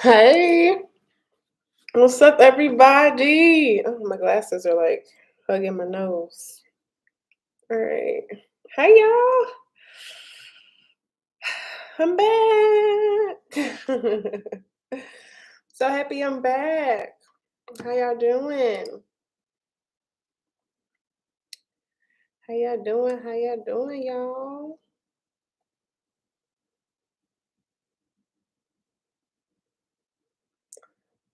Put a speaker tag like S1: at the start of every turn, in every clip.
S1: Hey, what's up, everybody? Oh, my glasses are like hugging my nose. All right. Hey, y'all. I'm back. So happy I'm back. How y'all doing? How y'all doing? How y'all doing, y'all?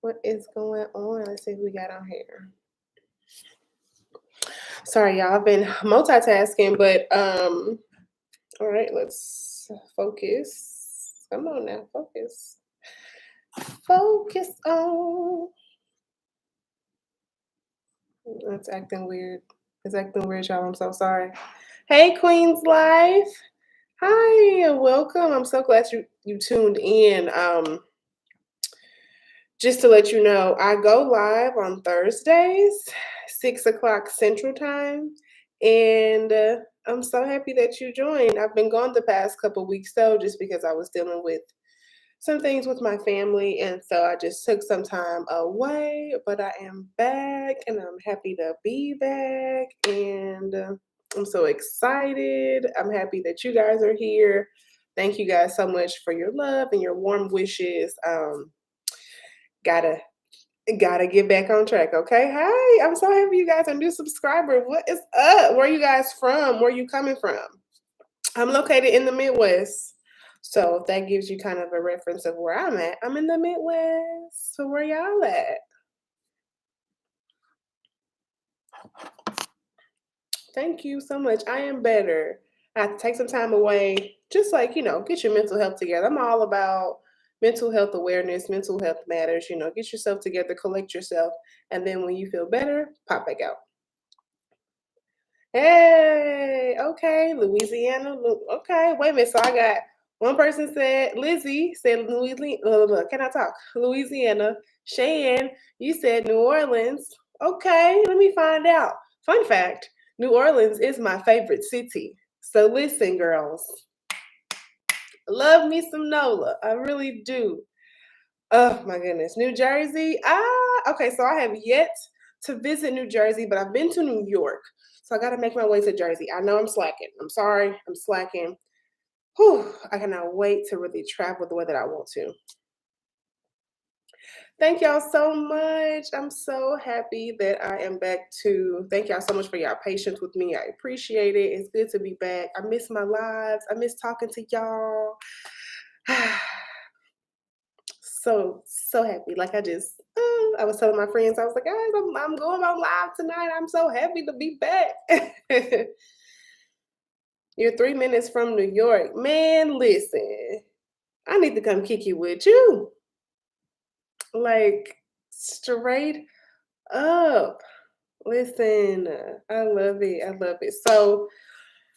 S1: What is going on? Let's see who we got on here. Sorry, y'all. I've been multitasking, but all right, let's focus. Come on now, focus. Focus on. That's acting weird. It's acting weird, y'all. I'm so sorry. Hey, Queen's Life. Hi, welcome. I'm so glad you tuned in. Just to let you know, I go live on Thursdays, 6 o'clock Central Time, and I'm so happy that you joined. I've been gone the past couple weeks though, just because I was dealing with some things with my family, and so I just took some time away, but I am back and I'm happy to be back, and I'm so excited. I'm happy that you guys are here. Thank you guys so much for your love and your warm wishes. Gotta get back on track, okay? Hi, I'm so happy you guys are new subscribers. What is up? Where are you guys from? Where are you coming from? I'm located in the Midwest. So if that gives you kind of a reference of where I'm at, I'm in the Midwest. So where y'all at? Thank you so much. I am better. I have to take some time away, just like, get your mental health together. I'm all about mental health awareness, mental health matters, get yourself together, collect yourself, and then when you feel better, pop back out. Hey, okay, Louisiana. Okay, wait a minute. So I got one person said Lizzie said Louisiana. Can I talk? Louisiana. Shan, you said New Orleans. Okay, let me find out. Fun fact: New Orleans is my favorite city. So listen, girls, love me some Nola. I really do. Oh my goodness, New Jersey. Okay. So I have yet to visit New Jersey, but I've been to New York. So I got to make my way to Jersey. I know I'm slacking. I'm sorry. I'm slacking. Whew, I cannot wait to really travel the way that I want to. Thank y'all so much. I'm so happy that I am back too. Thank y'all so much for y'all patience with me. I appreciate it. It's good to be back. I miss my lives. I miss talking to y'all. So happy. Like I was telling my friends, I was like, guys, I'm going on live tonight. I'm so happy to be back. You're 3 minutes from New York. Man, listen, I need to come kick you with you. Like straight up. Listen, I love it. I love it. So,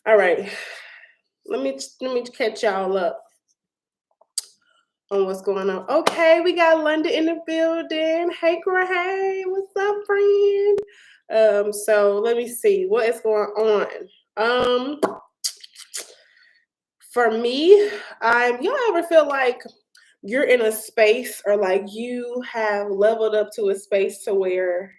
S1: all right. Let me catch y'all up on what's going on. Okay, we got London in the building. Hey, girl, hey, what's up, friend? So let me see what is going on. For me, y'all ever feel like you're in a space or like you have leveled up to a space to where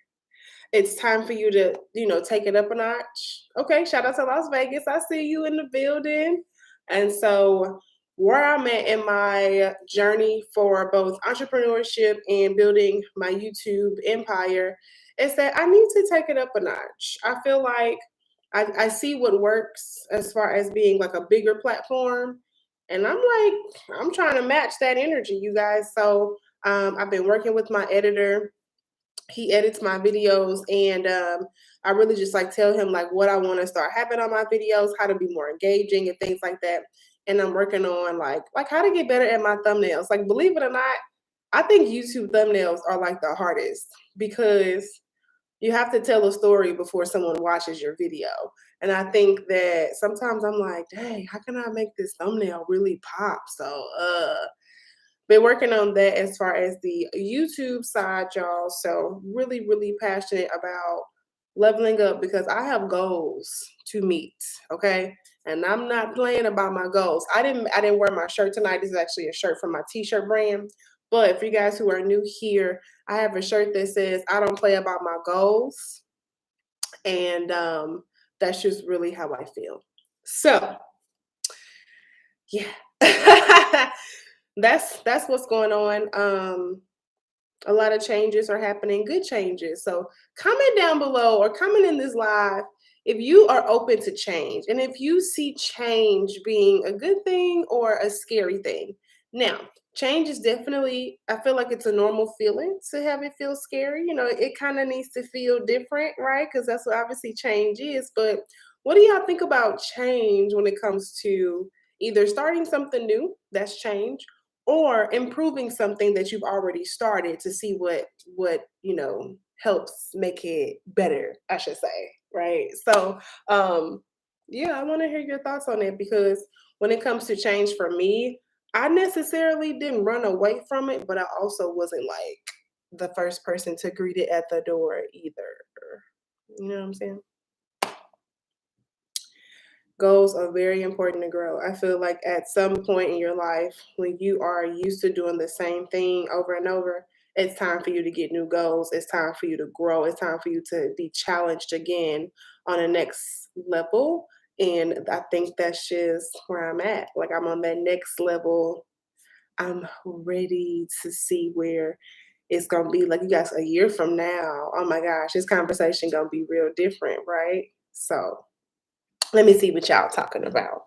S1: it's time for you to, take it up a notch? Okay, shout out to Las Vegas. I see you in the building. And so where I'm at in my journey for both entrepreneurship and building my YouTube empire is that I need to take it up a notch. I feel like I see what works as far as being like a bigger platform. And I'm like, I'm trying to match that energy, you guys. So I've been working with my editor. He edits my videos, and I really just like tell him like what I want to start having on my videos, how to be more engaging and things like that. And I'm working on like how to get better at my thumbnails. Like, believe it or not, I think YouTube thumbnails are like the hardest because you have to tell a story before someone watches your video. And I think that sometimes I'm like, dang, how can I make this thumbnail really pop? So been working on that as far as the YouTube side, y'all. So really, really passionate about leveling up because I have goals to meet. Okay. And I'm not playing about my goals. I didn't wear my shirt tonight. This is actually a shirt from my t-shirt brand. But for you guys who are new here, I have a shirt that says I don't play about my goals. And that's just really how I feel. So yeah. That's what's going on. A lot of changes are happening, good changes. So comment down below or comment in this live if you are open to change and if you see change being a good thing or a scary thing. Now, change is definitely, I feel like it's a normal feeling to have it feel scary. You know, it kind of needs to feel different, right? Because that's what obviously change is. But what do y'all think about change when it comes to either starting something new, that's change, or improving something that you've already started to see what helps make it better, I should say, right? So yeah, I want to hear your thoughts on it because when it comes to change for me, I necessarily didn't run away from it, but I also wasn't like the first person to greet it at the door either. You know what I'm saying? Goals are very important to grow. I feel like at some point in your life, when you are used to doing the same thing over and over, it's time for you to get new goals. It's time for you to grow. It's time for you to be challenged again on the next level. And I think that's just where I'm at. Like, I'm on that next level. I'm ready to see where it's gonna be. Like, you guys, a year from now, oh my gosh, this conversation gonna be real different, right? So let me see what y'all talking about.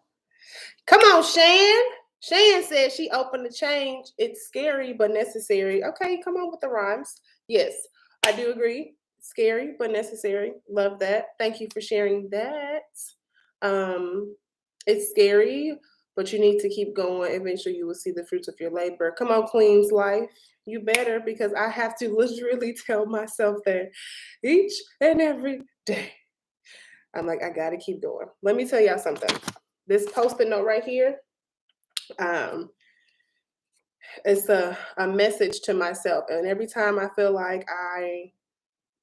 S1: Come on, Shan. Shan said she open to change. It's scary but necessary. Okay, come on with the rhymes. Yes, I do agree. Scary but necessary. Love that. Thank you for sharing that. Um, it's scary, but you need to keep going. Eventually, you will see the fruits of your labor. Come on, Queen's Life. You better, because I have to literally tell myself that each and every day. I'm like, I gotta keep going. Let me tell y'all something. This post-it note right here, um, it's a message to myself. And every time I feel like I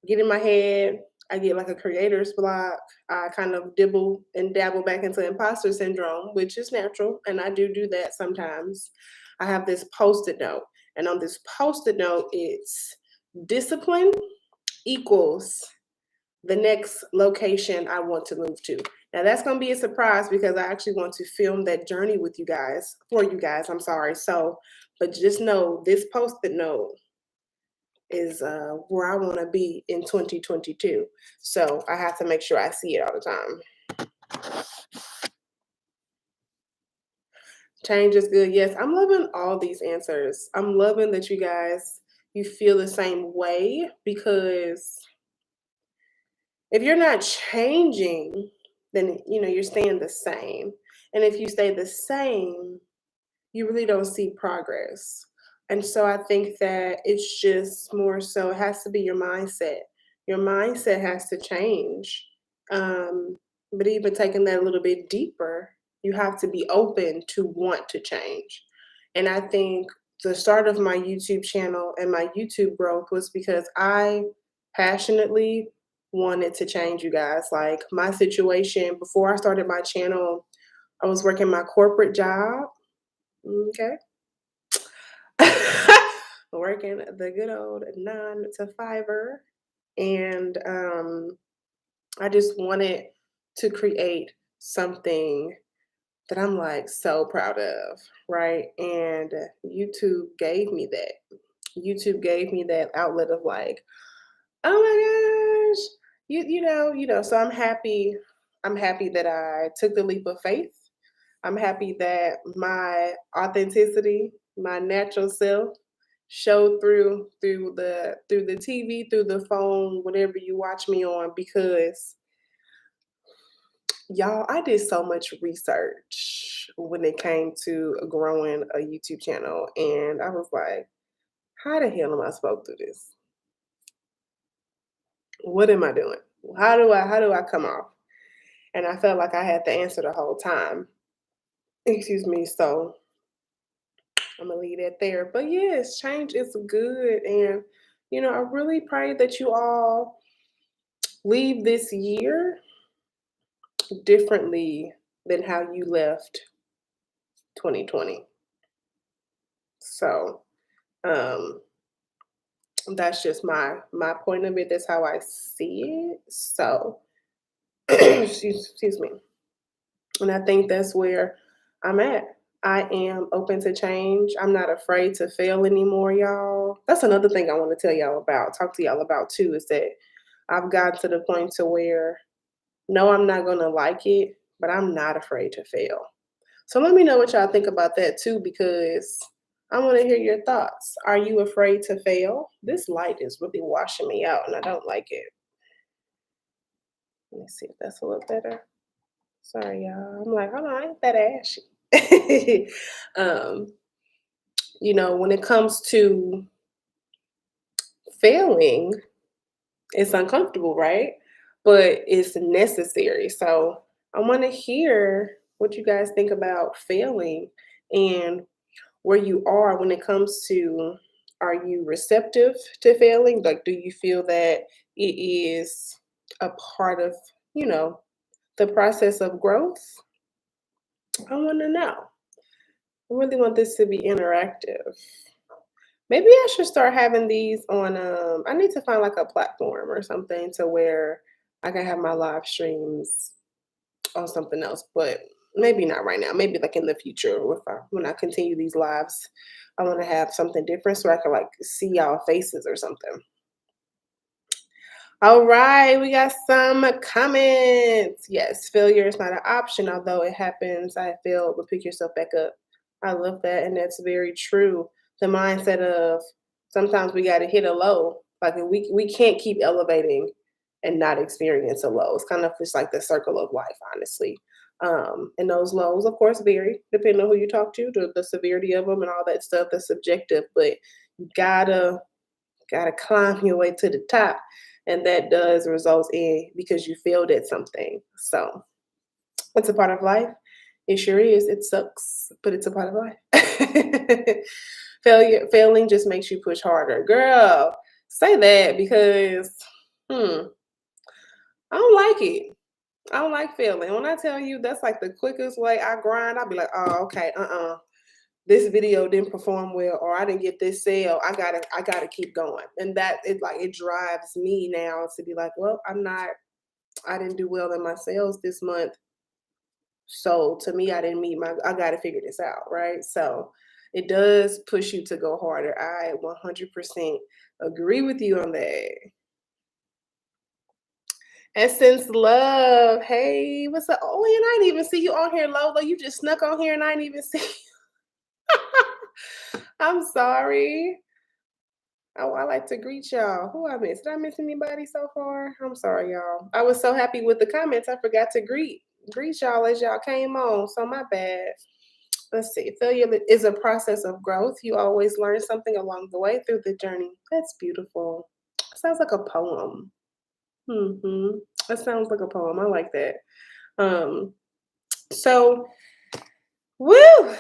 S1: get in my head, I get like a creator's block, I kind of dibble and dabble back into imposter syndrome, which is natural. And I do that sometimes. I have this post-it note. And on this post-it note, it's discipline equals the next location I want to move to. Now that's going to be a surprise because I actually want to film that journey with you guys, for you guys. I'm sorry. So, but just know this post-it note is where I want to be in 2022. So I have to make sure I see it all the time. Change is good. Yes, I'm loving all these answers. I'm loving that you guys, you feel the same way, because if you're not changing, then you're staying the same. And if you stay the same, you really don't see progress. And so I think that it's just more so it has to be your mindset. Your mindset has to change. Um, but even taking that a little bit deeper, you have to be open to want to change. And I think the start of my YouTube channel and my YouTube growth was because I passionately wanted to change, you guys. Like, my situation before I started my channel, I was working my corporate job. Okay. Working the good old 9 to 5er. And I just wanted to create something that I'm like so proud of, right? And YouTube gave me that. YouTube gave me that outlet of like, Oh my gosh. You know, so I'm happy that I took the leap of faith. I'm happy that my authenticity, my natural self showed through the TV, through the phone, whatever you watch me on because y'all, I did so much research when it came to growing a YouTube channel and I was like, how the hell am I supposed to do this? What am I doing? How do I come off? And I felt like I had the answer the whole time. Excuse me. So I'm gonna leave that there. But yes, change is good. And I really pray that you all leave this year differently than how you left 2020. So um that's just my point of it. That's how I see it. So excuse me. And I think that's where I'm at. I am open to change. I'm not afraid to fail anymore, y'all. That's another thing I want to tell y'all about, talk to y'all about too, is that I've got to the point to where no, I'm not gonna like it, but I'm not afraid to fail. So let me know what y'all think about that too, because I want to hear your thoughts. Are you afraid to fail? This light is really washing me out and I don't like it. Let me see if that's a little better. Sorry, y'all. I'm like, hold on, ain't that ashy? um, when it comes to failing, it's uncomfortable, right? But it's necessary. So I want to hear what you guys think about failing and where you are when it comes to, are you receptive to failing? Like, do you feel that it is a part of, you know, the process of growth? I want to know. I really want this to be interactive. Maybe I should start having these on I need to find like a platform or something to where I can have my live streams on something else, but maybe not right now. Maybe like in the future when I continue these lives, I want to have something different so I can like see y'all faces or something. All right, we got some comments. Yes, failure is not an option, although it happens. I failed, but pick yourself back up. I love that, and that's very true. The mindset of sometimes we got to hit a low. Like we can't keep elevating and not experience a low. It's kind of just like the circle of life, honestly. And those lows, of course, vary depending on who you talk to, the severity of them, and all that stuff. That's subjective, but you gotta climb your way to the top, and that does result in because you failed at something. So it's a part of life. It sure is. It sucks, but it's a part of life. Failing just makes you push harder, girl. Say that because I don't like it. I don't like failing. When I tell you that's like the quickest way I grind, I'll be like, oh, okay, this video didn't perform well or I didn't get this sale. I gotta keep going. And that it drives me now to be like, well, I didn't do well in my sales this month. So to me, I gotta figure this out, right? So it does push you to go harder. I 100% agree with you on that. Essence love. Hey, what's up? Oh, and I didn't even see you on here, Lola. You just snuck on here and I didn't even see I'm sorry. Oh, I like to greet y'all. Who I miss? Did I miss anybody so far? I'm sorry, y'all. I was so happy with the comments. I forgot to greet y'all as y'all came on. So my bad. Let's see. Failure is a process of growth. You always learn something along the way through the journey. That's beautiful. Sounds like a poem. That sounds like a poem. I like that. Um, so woo!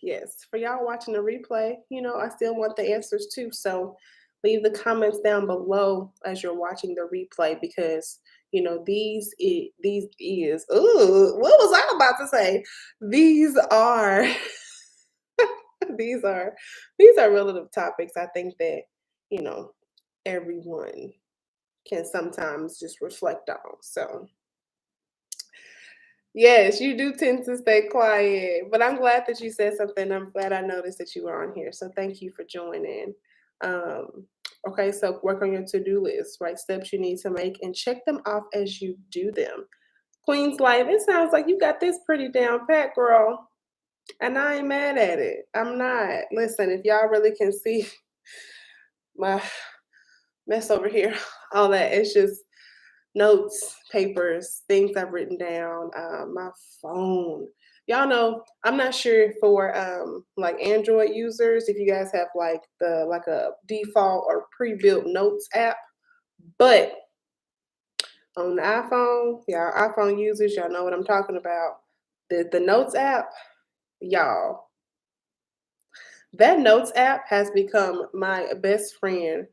S1: Yes, for y'all watching the replay, I still want the answers too. So leave the comments down below as you're watching the replay because these is what was I about to say? These are these are these are relative topics. I think that you know everyone can sometimes just reflect on. So yes, you do tend to stay quiet, but I'm glad that you said something. I'm glad I noticed that you were on here. So thank you for joining. Um, Okay, so work on your to-do list, write steps you need to make, and check them off as you do them. Queen's Life, it sounds like you got this pretty down pat, girl. And I ain't mad at it. I'm not. Listen, if y'all really can see my mess over here, all that, it's just notes, papers, things I've written down, my phone. Y'all know, I'm not sure for like Android users if you guys have like a default or pre-built notes app, but on the iPhone, y'all iPhone users, y'all know what I'm talking about. The notes app, y'all, that notes app has become my best friend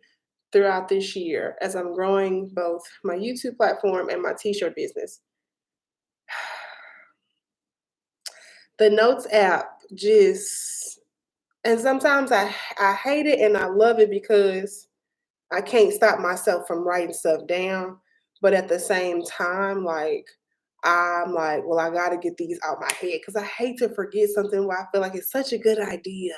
S1: throughout this year as I'm growing both my YouTube platform and my t-shirt business. The notes app just, and sometimes I hate it and I love it because I can't stop myself from writing stuff down, but at the same time, like I'm like, well, I gotta get these out my head because I hate to forget something where I feel like it's such a good idea.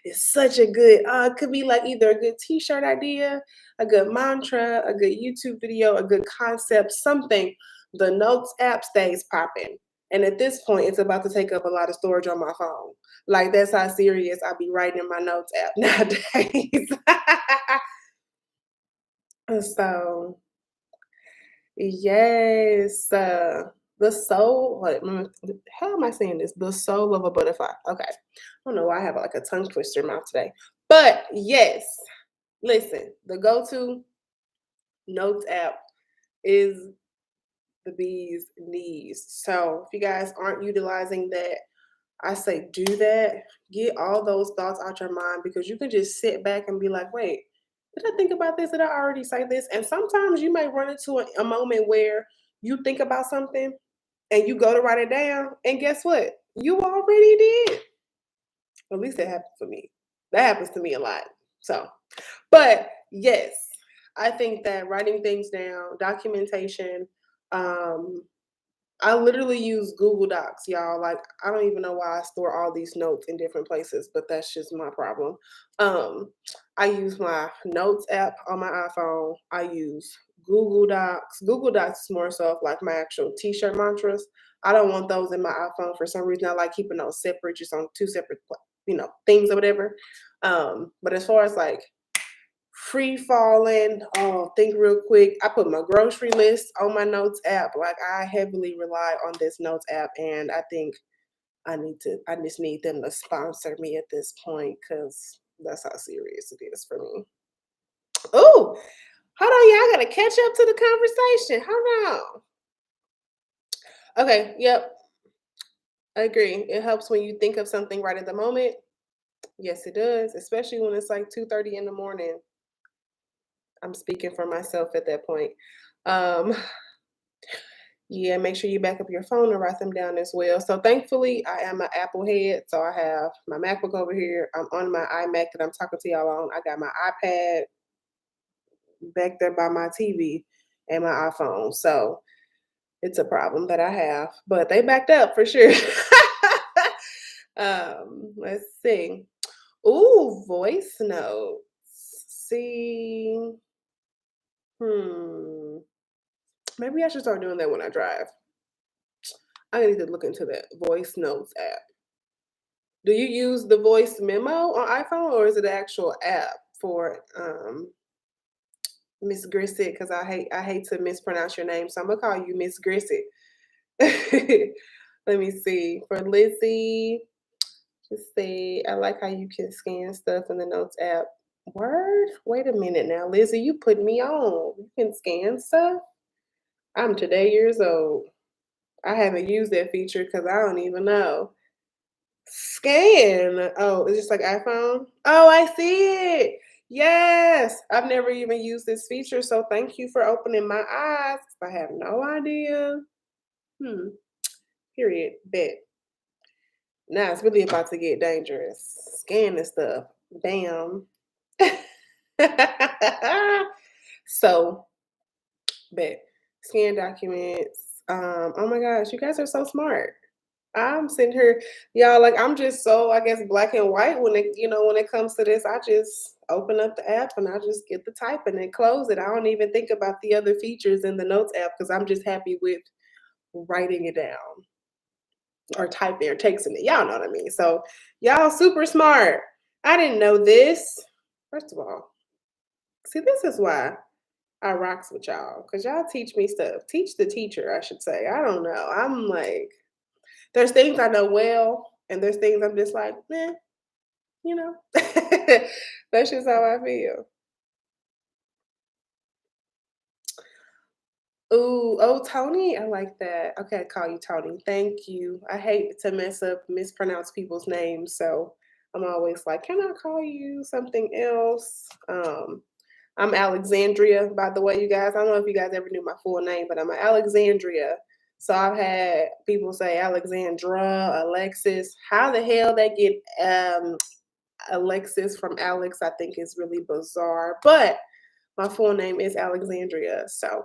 S1: It's such a good, it could be like either a good t-shirt idea, a good mantra, a good YouTube video, a good concept, something. The notes app stays popping. And at this point, it's about to take up a lot of storage on my phone. Like that's how serious I be writing in my notes app nowadays. So yes, the soul. How am I saying this? The soul of a butterfly. Okay, I don't know why I have like a tongue twister mouth today, but yes. Listen, the go-to notes app is the bee's knees. So if you guys aren't utilizing that, I say do that. Get all those thoughts out your mind because you can just sit back and be like, wait, did I think about this? Did I already say this? And sometimes you might run into a moment where you think about something and you go to write it down, and guess what? You already did. At least that happened for me. That happens to me a lot. So, but yes, I think that writing things down, documentation, um, I literally use Google Docs, y'all. Like, I don't even know why I store all these notes in different places, but that's just my problem. Um, I use my notes app on my iPhone. I use Google Docs. Google Docs is more so of like my actual t-shirt mantras. I don't want those in my iPhone for some reason. I like keeping those separate, just on two separate, things or whatever. But as far as like free falling. Oh, think real quick. I put my grocery list on my notes app. Like I heavily rely on this notes app, and I think I just need them to sponsor me at this point because that's how serious it is for me. Oh, hold on, y'all. I gotta catch up to the conversation. Hold on. Okay, yep, I agree. It helps when you think of something right at the moment. Yes, it does, especially when it's like 2:30 in the morning. I'm speaking for myself at that point. Um, Yeah, make sure you back up your phone and write them down as well. So thankfully, I am an Apple head, so I have my MacBook over here. I'm on my iMac that I'm talking to y'all on. I got my iPad back there by my TV and my iPhone. So it's a problem that I have, but they backed up for sure. Let's see. Ooh, voice notes. See, hmm. Maybe I should start doing that when I drive. I need to look into that voice notes app. Do you use the voice memo on iPhone or is it an actual app for Miss Grisset? Because I hate to mispronounce your name, so I'm gonna call you Miss Grisset. Let me see. For Lizzie, let's see. I like how you can scan stuff in the notes app. Word? Wait a minute now, Lizzie. You put me on. You can scan stuff. I'm today years old. I haven't used that feature because I don't even know. Scan. Oh, it's just like iPhone? Oh, I see it. Yes. I've never even used this feature, so thank you for opening my eyes. I have no idea. Hmm. Period. Bet. Now it's really about to get dangerous. Scanning stuff. Bam. So, bet. Scan documents. Oh my gosh, you guys are so smart. I'm sitting here, y'all, like I'm just so, I guess, black and white when when it comes to this. I just open up the app and I just get the typing and close it. I don't even think about the other features in the notes app because I'm just happy with writing it down or typing or texting it. Y'all know what I mean. So y'all super smart. I didn't know this. First of all, see, this is why I rocks with y'all because y'all teach me stuff. Teach the teacher, I should say. I don't know. I'm like, there's things I know well, and there's things I'm just like, "Meh," you know? That's just how I feel. Ooh, oh, Tony, I like that. Okay, I call you Tony. Thank you. I hate to mispronounce people's names, so I'm always like, "Can I call you something else?" I'm Alexandria, by the way, you guys. I don't know if you guys ever knew my full name, but I'm Alexandria. So I've had people say Alexandra, Alexis. How the hell they get Alexis from Alex, I think is really bizarre. But my full name is Alexandria. So,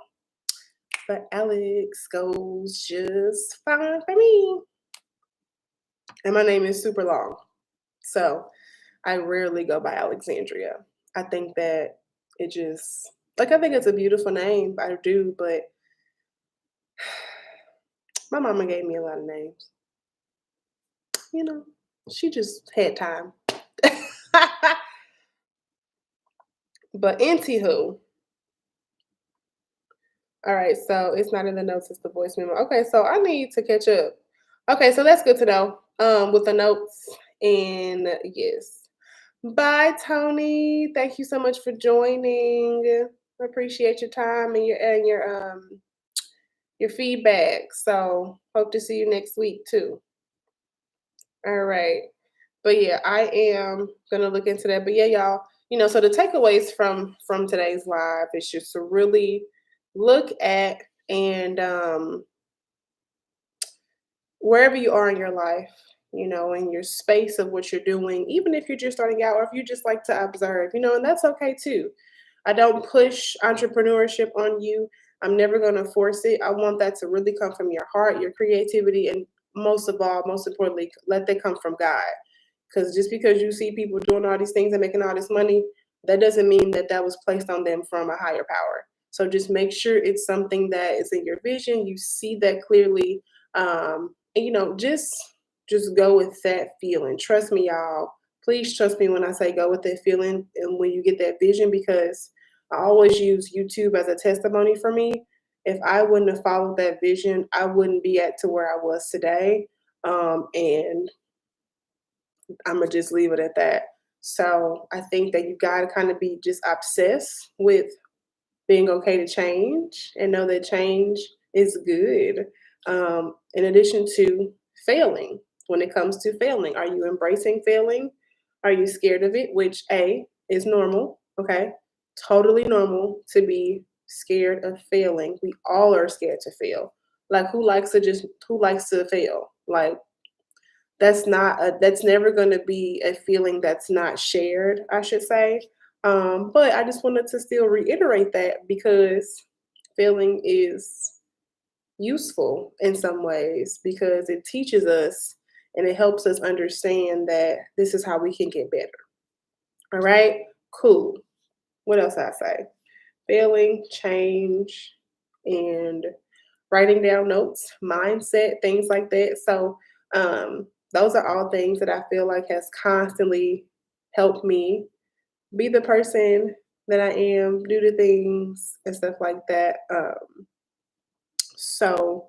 S1: but Alex goes just fine for me. And my name is super long. So I rarely go by Alexandria. I think that it just, like, I think it's a beautiful name. I do, but my mama gave me a lot of names. You know, she just had time. But anywho, all right, so it's not in the notes, it's the voice memo. Okay, so I need to catch up. Okay, so that's good to know. With the notes. And yes. Bye, Tony. Thank you so much for joining. I appreciate your time and your feedback. So hope to see you next week too. All right. But yeah, I am gonna look into that. But yeah, y'all, so the takeaways from today's live is just to really look at and wherever you are in your life, in your space of what you're doing, even if you're just starting out or if you just like to observe, and that's okay too. I don't push entrepreneurship on you. I'm never going to force it. I want that to really come from your heart, your creativity, and most of all, most importantly, let that come from God. Because just because you see people doing all these things and making all this money, that doesn't mean that that was placed on them from a higher power. So just make sure it's something that is in your vision. You see that clearly, and just go with that feeling. Trust me, y'all. Please trust me when I say go with that feeling and when you get that vision, because I always use YouTube as a testimony for me. If I wouldn't have followed that vision, I wouldn't be at to where I was today. And I'm gonna just leave it at that. So I think that you gotta kind of be just obsessed with being okay to change and know that change is good. In addition to failing, when it comes to failing, are you embracing failing? Are you scared of it? Which is normal, okay? Totally normal to be scared of failing. We all are scared to fail. Like who likes to fail? Like that's never going to be a feeling that's not shared, I should say. But I just wanted to still reiterate that because failing is useful in some ways because it teaches us and it helps us understand that this is how we can get better. All right, cool. What else I say? Failing, change, and writing down notes, mindset, things like that. So those are all things that I feel like has constantly helped me be the person that I am, do the things and stuff like that. So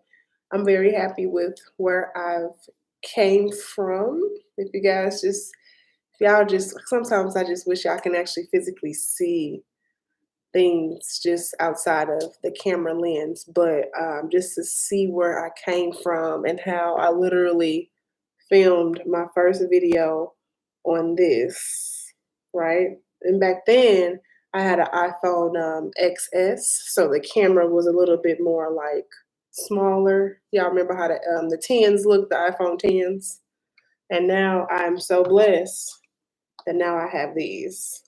S1: I'm very happy with where I've came from. If you guys just, if y'all just, sometimes I just wish y'all can actually physically see things just outside of the camera lens, but just to see where I came from and how I literally filmed my first video on this, right? And back then, I had an iPhone XS, so the camera was a little bit more like smaller. Y'all remember how the tens look, the iPhone tens? And now I'm so blessed that now I have these.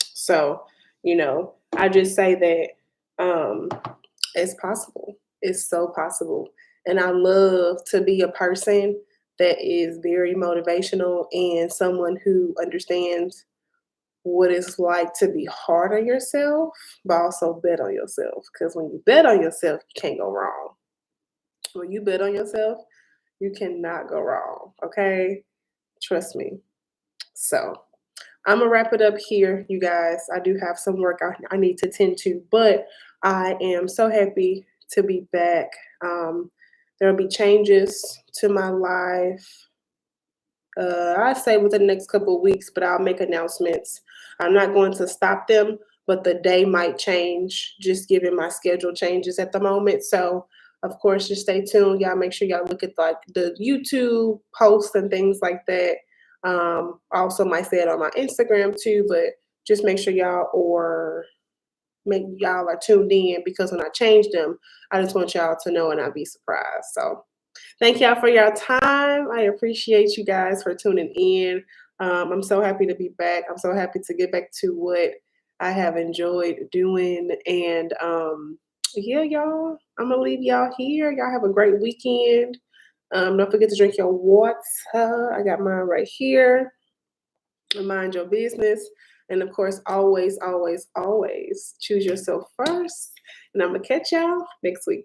S1: So, I just say that it's possible. It's so possible. And I love to be a person that is very motivational and someone who understands what it's like to be hard on yourself, but also bet on yourself. Because when you bet on yourself, you can't go wrong. When you bet on yourself, you cannot go wrong. Okay? Trust me. So I'm gonna wrap it up here, you guys. I do have some work I need to tend to, but I am so happy to be back. There will be changes to my life. I say within the next couple of weeks, but I'll make announcements. I'm not going to stop them, but the day might change, just given my schedule changes at the moment. So, of course, just stay tuned. Y'all make sure y'all look at like the YouTube posts and things like that. I also might say it on my Instagram too, but just make sure y'all are tuned in because when I change them, I just want y'all to know and not be surprised. So thank y'all for your time. I appreciate you guys for tuning in. I'm so happy to be back. I'm so happy to get back to what I have enjoyed doing. And yeah, y'all, I'm going to leave y'all here. Y'all have a great weekend. Don't forget to drink your water. I got mine right here. Mind your business. And of course, always, always, always choose yourself first. And I'm going to catch y'all next week.